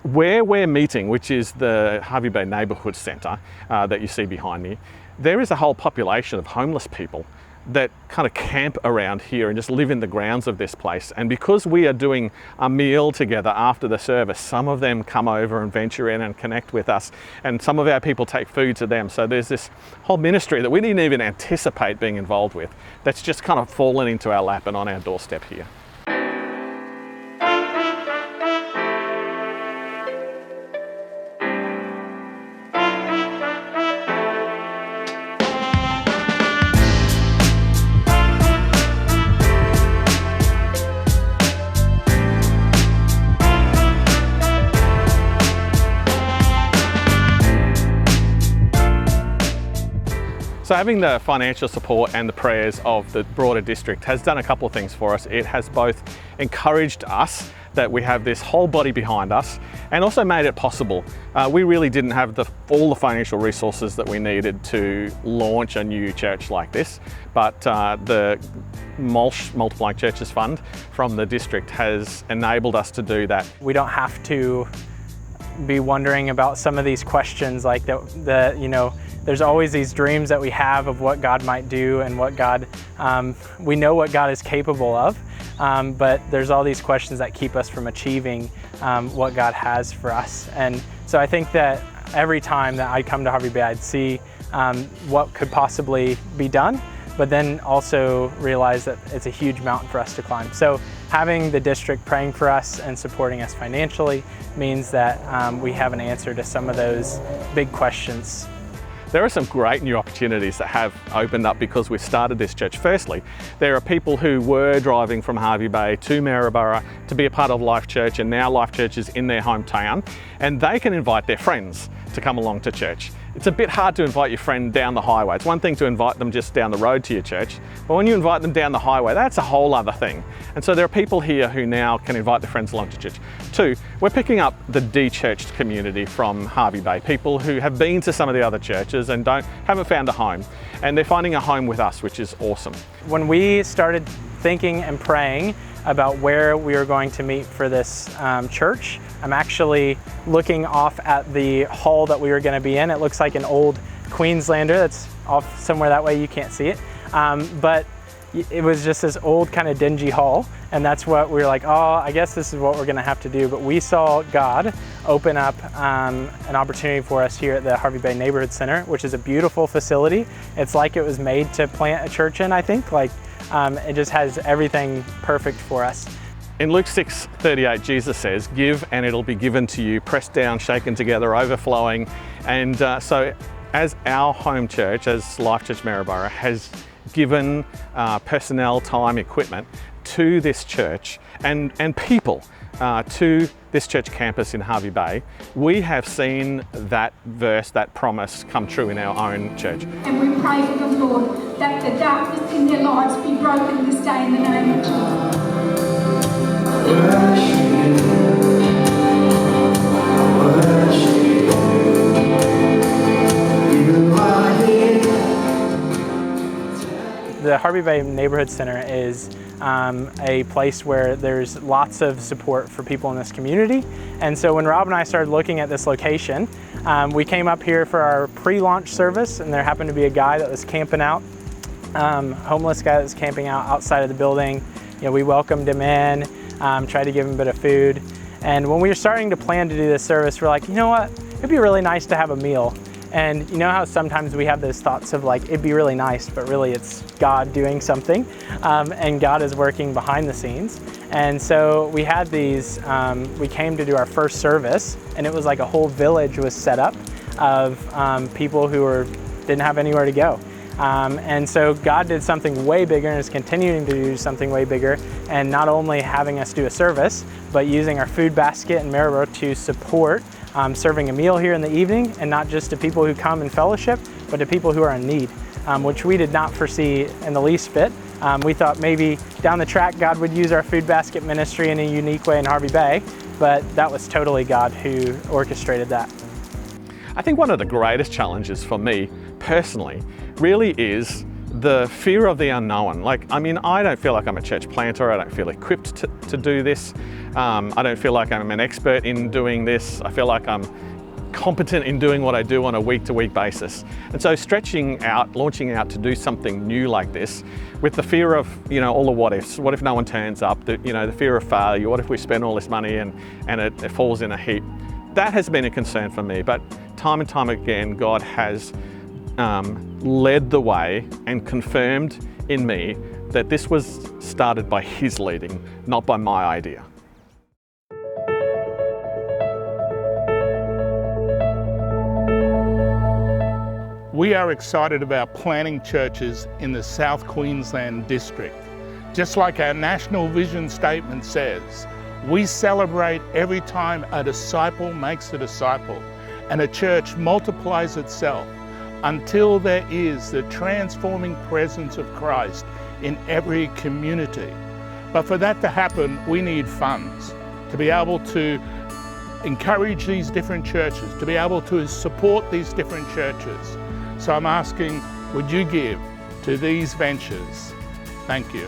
Where we're meeting, which is the Hervey Bay Neighbourhood Centre that you see behind me, there is a whole population of homeless people that kind of camp around here and just live in the grounds of this place. And because we are doing a meal together after the service, some of them come over and venture in and connect with us, and some of our people take food to them. So there's this whole ministry that we didn't even anticipate being involved with that's just kind of fallen into our lap and on our doorstep here. So having the financial support and the prayers of the broader district has done a couple of things for us. It has both encouraged us that we have this whole body behind us and also made it possible. We really didn't have all the financial resources that we needed to launch a new church like this, but the MULCH, Multiplying Churches Fund from the district has enabled us to do that. We don't have to be wondering about some of these questions like there's always these dreams that we have of what God might do and what God, we know what God is capable of, but there's all these questions that keep us from achieving what God has for us. And so I think that every time that I'd come to Hervey Bay, I'd see what could possibly be done, but then also realize that it's a huge mountain for us to climb. So having the district praying for us and supporting us financially means that we have an answer to some of those big questions. There are some great new opportunities that have opened up because we've started this church. Firstly, there are people who were driving from Hervey Bay to Maryborough to be a part of Life Church, and now Life Church is in their hometown, and they can invite their friends to come along to church. It's a bit hard to invite your friend down the highway. It's one thing to invite them just down the road to your church, but when you invite them down the highway, that's a whole other thing. And so there are people here who now can invite their friends along to church. Two, we're picking up the de-churched community from Hervey Bay, people who have been to some of the other churches and haven't found a home, and they're finding a home with us, which is awesome. When we started thinking and praying about where we were going to meet for this church, I'm actually looking off at the hall that we were going to be in. It looks like an old Queenslander that's off somewhere that way, you can't see it. But it was just this old kind of dingy hall, and that's what we were like, oh, I guess this is what we're going to have to do. But we saw God open up an opportunity for us here at the Hervey Bay Neighborhood Center, which is a beautiful facility. It's like it was made to plant a church in, I think. It just has everything perfect for us. In Luke 6:38, Jesus says, "Give and it'll be given to you, pressed down, shaken together, overflowing." And so as our home church, as Life Church Maryborough, has given personnel, time, equipment to this church and people to this church campus in Hervey Bay, we have seen that verse, that promise come true in our own church. And we pray for the Lord that the darkness in their lives be broken this day in the name of Jesus. The Hervey Bay Neighborhood Center is a place where there's lots of support for people in this community. And so when Rob and I started looking at this location, we came up here for our pre-launch service, and there happened to be a guy that was camping out, homeless guy that was camping out outside of the building. We welcomed him in, tried to give him a bit of food. And when we were starting to plan to do this service, we're like, you know what, it'd be really nice to have a meal. And you know how sometimes we have those thoughts of like, it'd be really nice, but really it's God doing something, and God is working behind the scenes. And so we had these, we came to do our first service, and it was like a whole village was set up of people who didn't have anywhere to go. And so God did something way bigger and is continuing to do something way bigger, and not only having us do a service, but using our food basket in Maryborough to support serving a meal here in the evening, and not just to people who come and fellowship, but to people who are in need, which we did not foresee in the least bit. We thought maybe down the track God would use our food basket ministry in a unique way in Hervey Bay, but that was totally God who orchestrated that. I think one of the greatest challenges for me personally really is the fear of the unknown. I don't feel like I'm a church planter. I don't feel equipped to do this. I don't feel like I'm an expert in doing this. I feel like I'm competent in doing what I do on a week-to-week basis. And so stretching out, launching out to do something new like this, with the fear of, all the what ifs. What if no one turns up? The fear of failure. What if we spend all this money and it falls in a heap? That has been a concern for me, but time and time again, God has led the way and confirmed in me that this was started by His leading, not by my idea. We are excited about planting churches in the South Queensland district. Just like our national vision statement says, we celebrate every time a disciple makes a disciple and a church multiplies itself until there is the transforming presence of Christ in every community. But for that to happen, we need funds to be able to encourage these different churches, to be able to support these different churches. So I'm asking, would you give to these ventures? Thank you.